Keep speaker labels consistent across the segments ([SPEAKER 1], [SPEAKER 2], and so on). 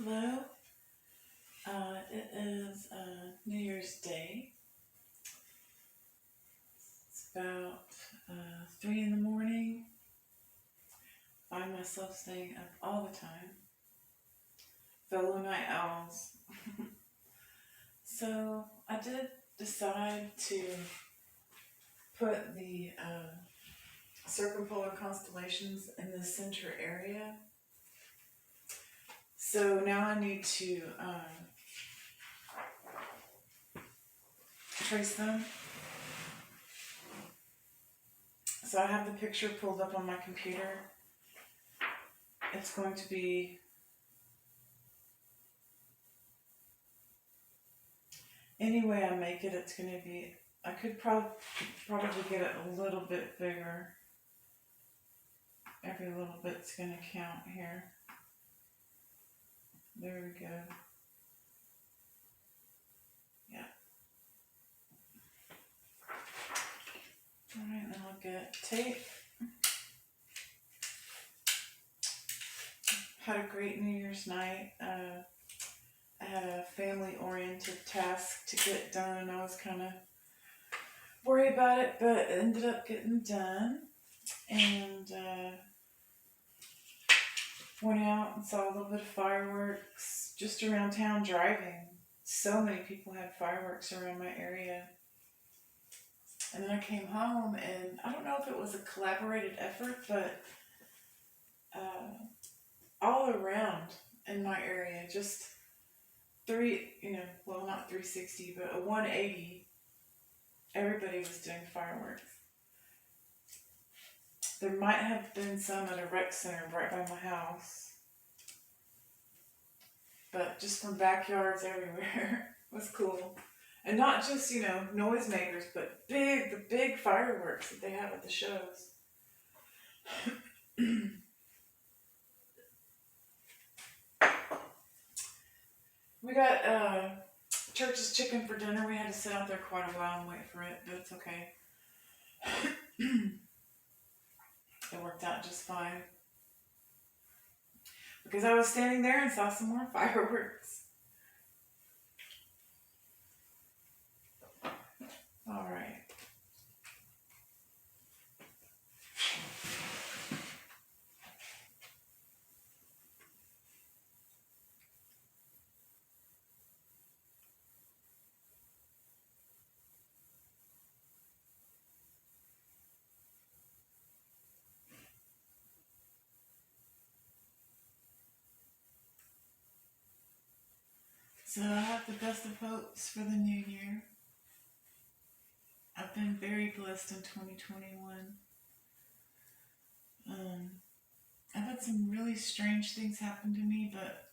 [SPEAKER 1] Hello. It is New Year's Day. It's about 3 in the morning. I find myself staying up all the time. Fellow night owls. So I did decide to put the circumpolar constellations in the center area. So now I need to trace them. So I have the picture pulled up on my computer. It's going to be any way I make it. It's going to be. I could probably get it a little bit bigger. Every little bit's going to count here. There we go. Yeah. All right, now I'll get tape. Had a great New Year's night. I had a family-oriented task to get done. I was kind of worried about it, but it ended up getting done. And went out and saw a little bit of fireworks just around town driving. So many people had fireworks around my area. And then I came home, and I don't know if it was a collaborated effort, but all around in my area, just not 360, but a 180, everybody was doing fireworks. There might have been some at a rec center right by my house, but just from backyards everywhere was cool. And not just, noisemakers, but the big fireworks that they have at the shows. We got Church's chicken for dinner. We had to sit out there quite a while and wait for it, but it's okay. It worked out just fine. Because I was standing there and saw some more fireworks. All right. So I have the best of hopes for the new year. I've been very blessed in 2021. I've had some really strange things happen to me, but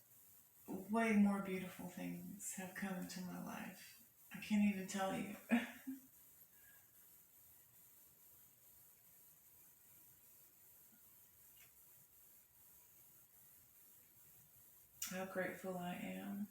[SPEAKER 1] way more beautiful things have come into my life. I can't even tell you. How grateful I am.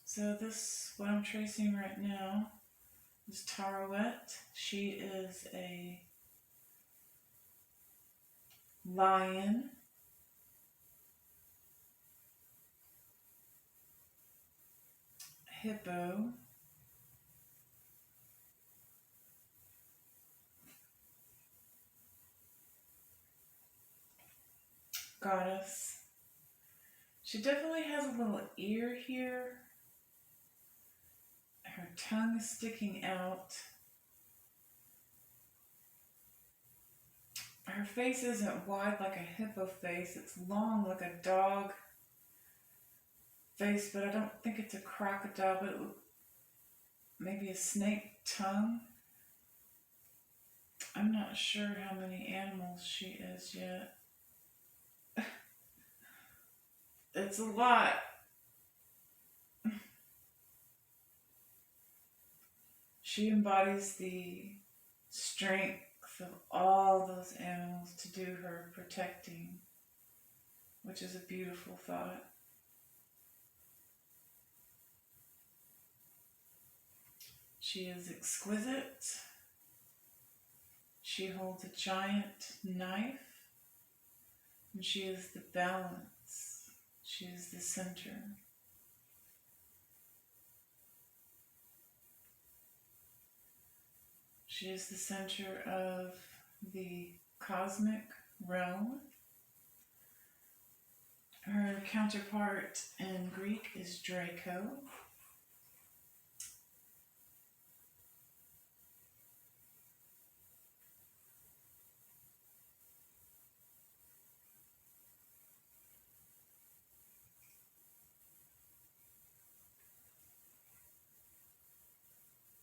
[SPEAKER 1] So what I'm tracing right now is Tarouette. She is a lion, hippo, goddess. She definitely has a little ear here. Her tongue is sticking out. Her face isn't wide like a hippo face. It's long like a dog face, but I don't think it's a crocodile, but maybe a snake tongue. I'm not sure how many animals she is yet. It's a lot. She embodies the strength of all those animals to do her protecting, which is a beautiful thought. She is exquisite. She holds a giant knife, and she is the balance. She is the center. She is the center of the cosmic realm. Her counterpart in Greek is Draco.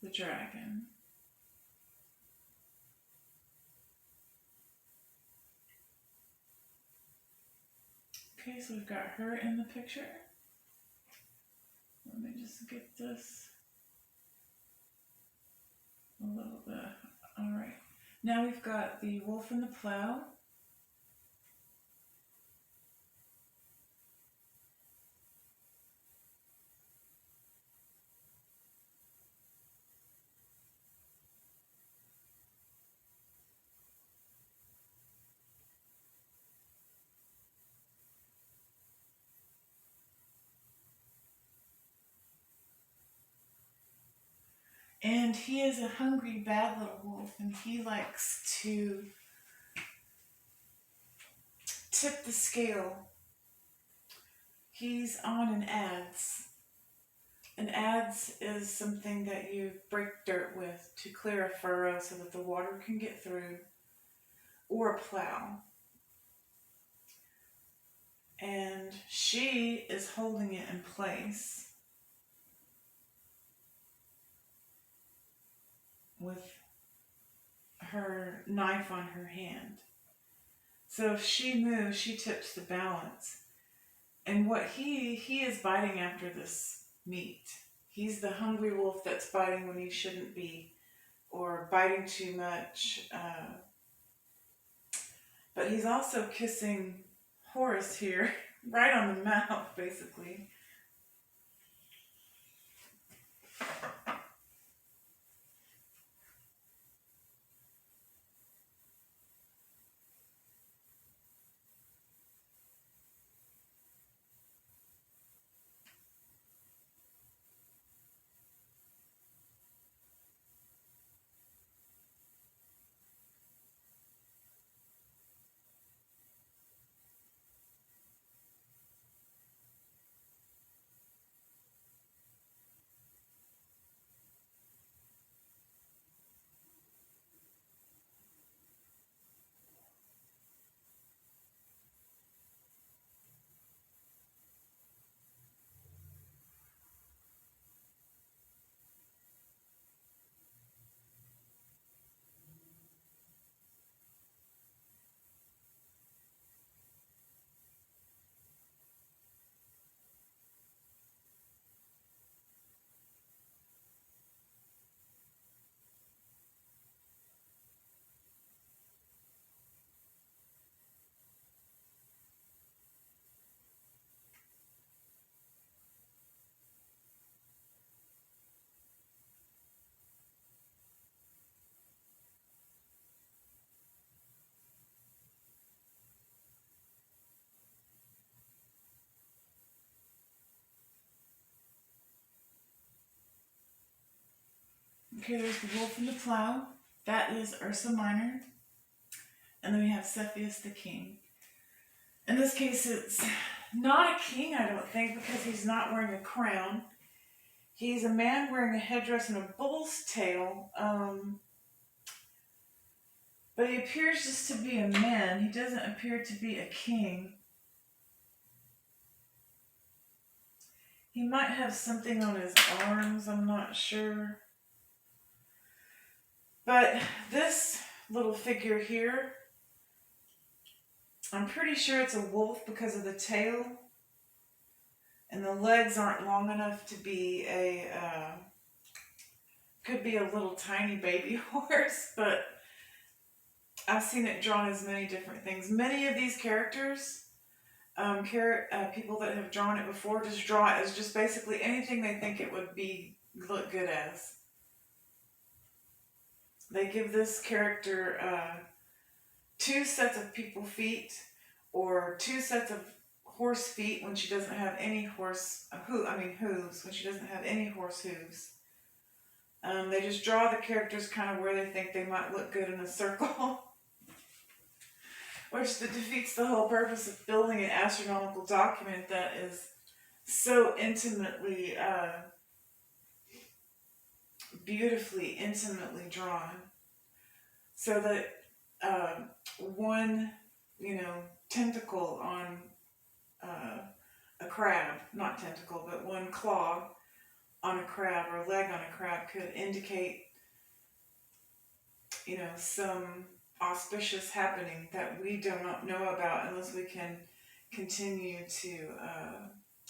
[SPEAKER 1] The dragon. Okay, so we've got her in the picture. Let me just get this a little bit. All right. Now we've got the wolf and the plow. And he is a hungry, bad little wolf, and he likes to tip the scale. He's on an adze. An adze is something that you break dirt with to clear a furrow so that the water can get through, or a plow. And she is holding it in place with her knife on her hand. So if she moves, she tips the balance. And what he is biting after this meat. He's the hungry wolf that's biting when he shouldn't be, or biting too much. But he's also kissing Horus here, right on the mouth, basically. Okay, there's the wolf and the plow. That is Ursa Minor. And then we have Cepheus the king. In this case, it's not a king, I don't think, because he's not wearing a crown. He's a man wearing a headdress and a bull's tail. But he appears just to be a man. He doesn't appear to be a king. He might have something on his arms, I'm not sure. But this little figure here, I'm pretty sure it's a wolf because of the tail. And the legs aren't long enough to be could be a little tiny baby horse, but I've seen it drawn as many different things. Many of these characters, people that have drawn it before, just draw it as just basically anything they think it would be look good as. They give this character two sets of people feet, or two sets of horse feet when she doesn't have any hooves, when she doesn't have any horse hooves. They just draw the characters kind of where they think they might look good in a circle, which defeats the whole purpose of building an astronomical document that is so intimately, beautifully, intimately drawn, so that one, tentacle on a crab, not tentacle, but one claw on a crab or leg on a crab could indicate, some auspicious happening that we do not know about unless we can continue to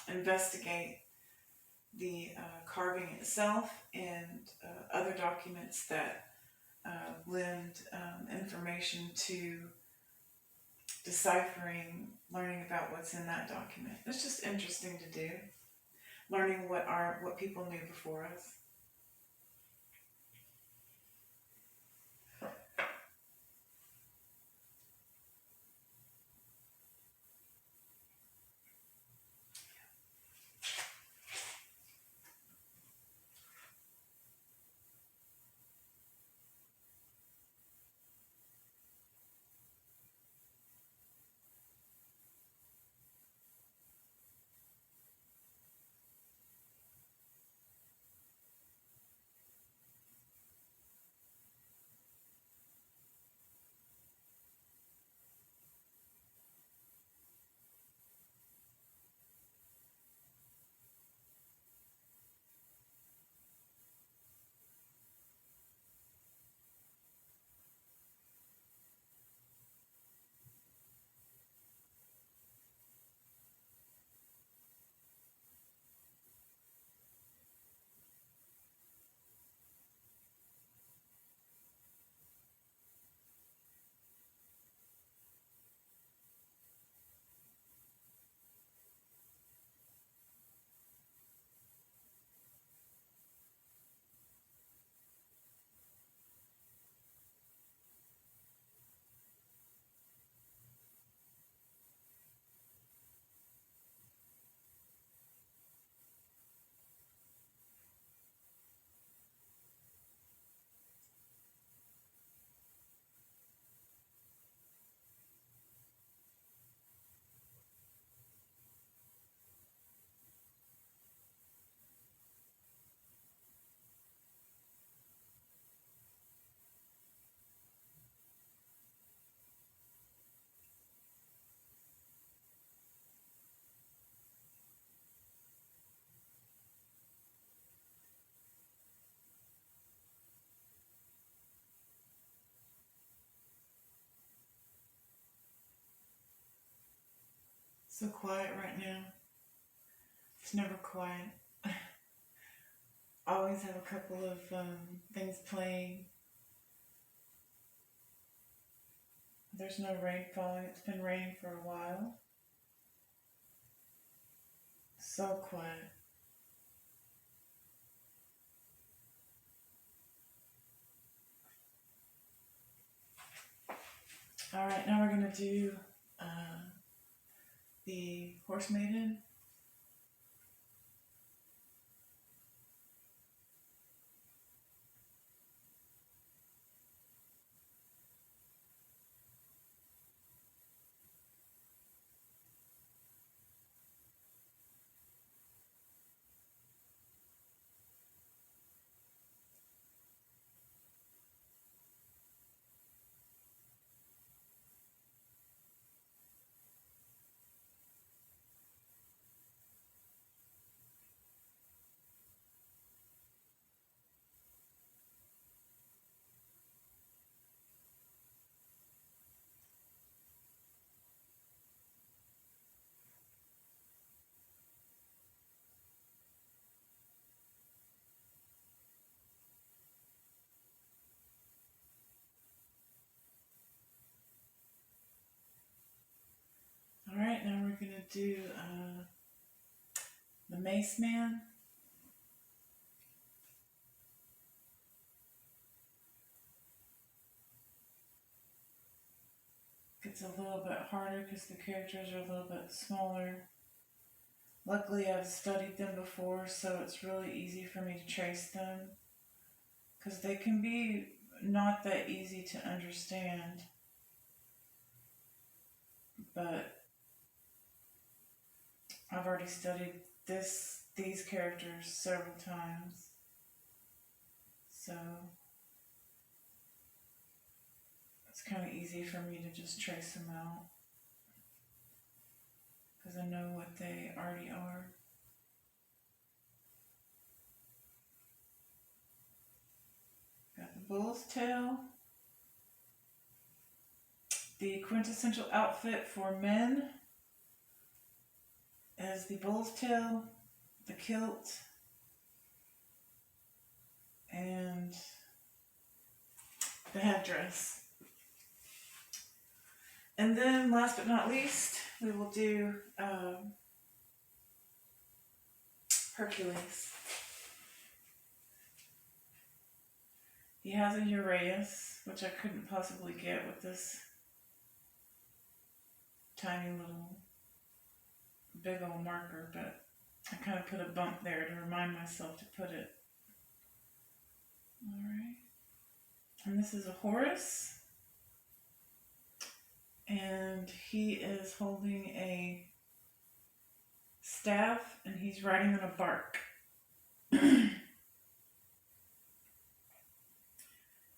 [SPEAKER 1] investigate the carving itself and other documents that lend information to deciphering, learning about what's in that document. It's just interesting to do, learning what people knew before us. So quiet right now. It's never quiet. I always have a couple of things playing. There's no rain falling. It's been raining for a while. So quiet. All right, now we're gonna do the Horse Maiden. going to do the Mace Man. Gets a little bit harder because the characters are a little bit smaller. Luckily, I've studied them before, so it's really easy for me to trace them. Because they can be not that easy to understand. But I've already studied these characters several times. So it's kind of easy for me to just trace them out. Because I know what they already are. Got the bull's tail. The quintessential outfit for men is the bull's tail, the kilt, and the headdress. And then last but not least, we will do Hercules. He has a Uraeus, which I couldn't possibly get with this tiny little big old marker, but I kind of put a bump there to remind myself to put it. Alright. And this is a Horus. And he is holding a staff and he's riding on a bark.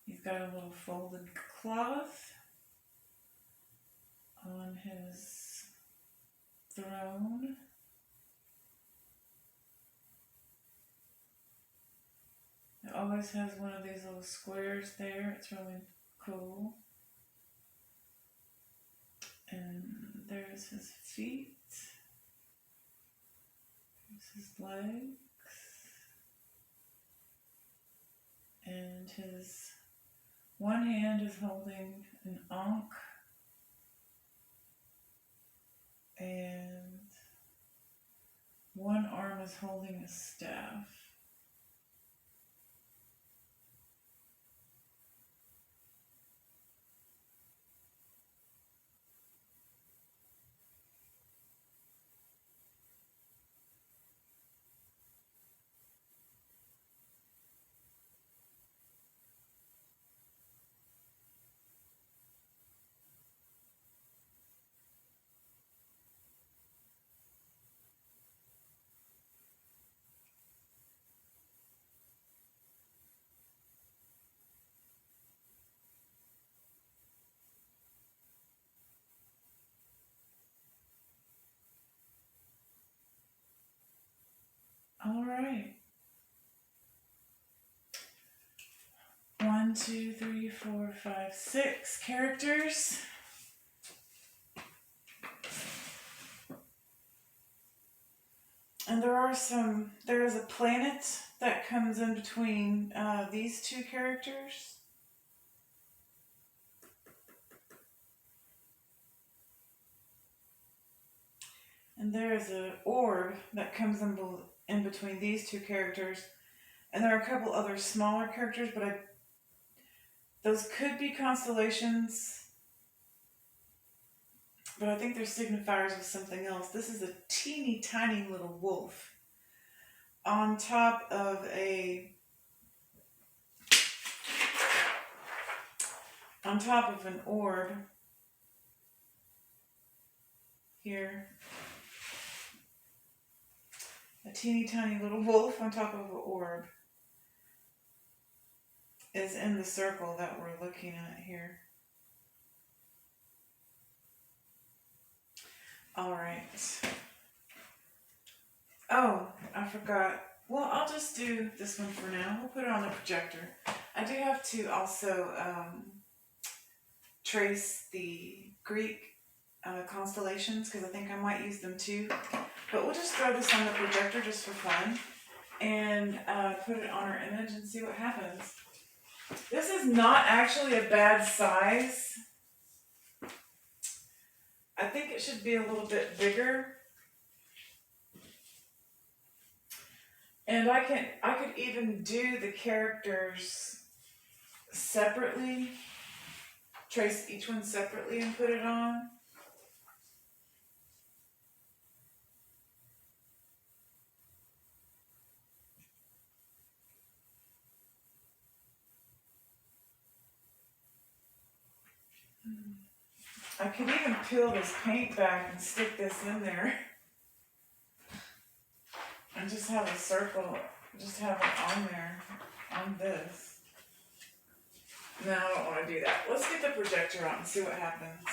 [SPEAKER 1] He's got a little folded cloth on his throne. It always has one of these little squares there. It's really cool. And there's his feet. There's his legs. And his one hand is holding an ankh. And one arm is holding a staff. All right. 1, 2, 3, 4, 5, 6 characters. And there is a planet that comes in between these two characters. And there is an orb that comes in between these two characters. And there are a couple other smaller characters, but those could be constellations. But I think they're signifiers of something else. This is a teeny tiny little wolf on top of an orb here. A teeny tiny little wolf on top of an orb is in the circle that we're looking at here. Alright. Oh, I forgot. Well, I'll just do this one for now. We'll put it on the projector. I do have to also trace the Greek constellations because I think I might use them too. But we'll just throw this on the projector just for fun and put it on our image and see what happens. This is not actually a bad size. I think it should be a little bit bigger. And I could even do the characters separately, trace each one separately and put it on. I could even peel this paint back and stick this in there and just have a circle, just have it on there, on this. No, I don't want to do that. Let's get the projector out and see what happens.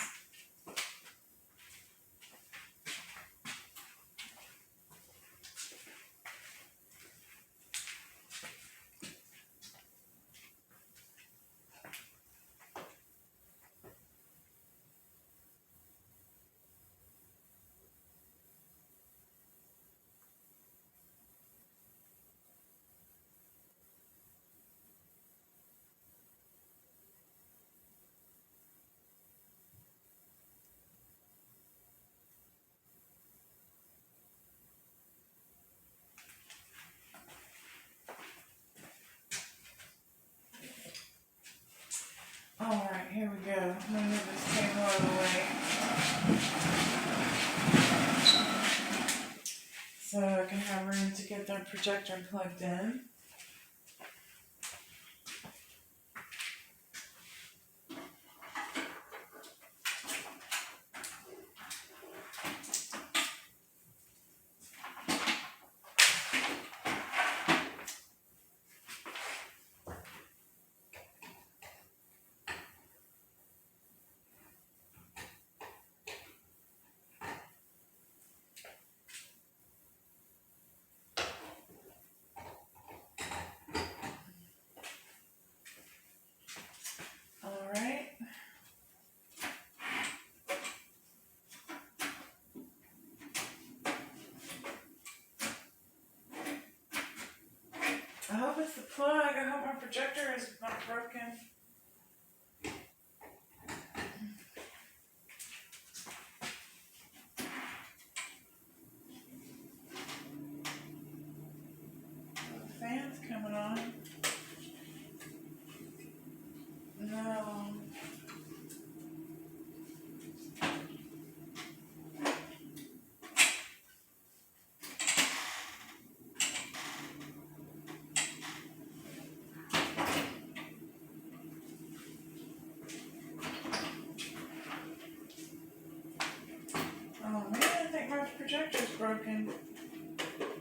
[SPEAKER 1] Alright, here we go. Let me move this table out of the way. So I can have room to get that projector plugged in. Alright. I hope it's the plug. I hope my projector is not broken. The fan's coming on. No. Oh man, I think my projector's broken.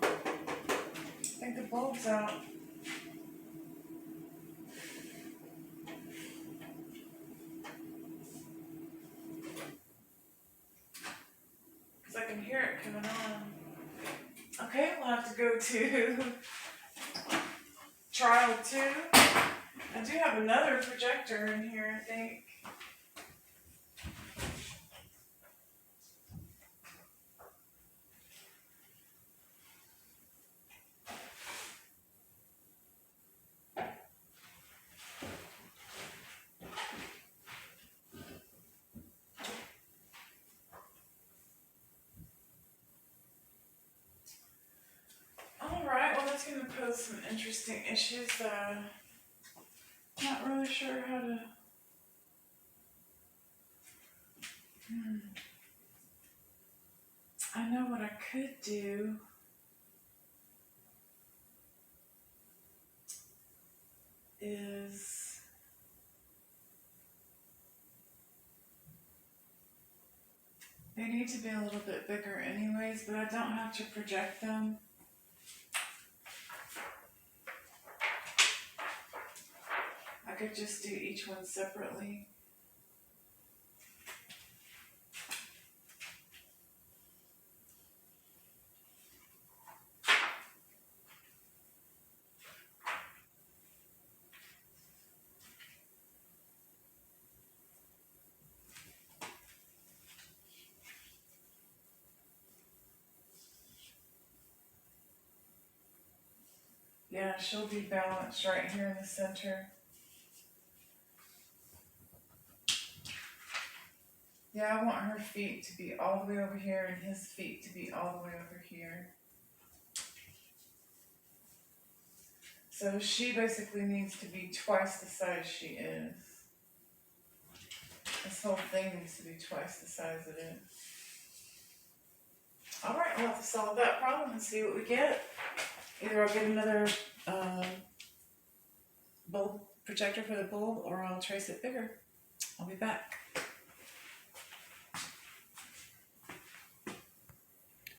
[SPEAKER 1] I think the bulb's out. Because I can hear it coming on. Okay, we'll have to go to trial 2. I do have another projector in here, I think. Alright, well that's going to pose some interesting issues that I'm not really sure how to... I know what I could do. Is they need to be a little bit bigger anyways, but I don't have to project them. I could just do each one separately. Yeah, she'll be balanced right here in the center. Yeah, I want her feet to be all the way over here and his feet to be all the way over here. So she basically needs to be twice the size she is. This whole thing needs to be twice the size it is. Alright, I'll have to solve that problem and see what we get. Either I'll get another bulb protector for the bulb or I'll trace it bigger. I'll be back.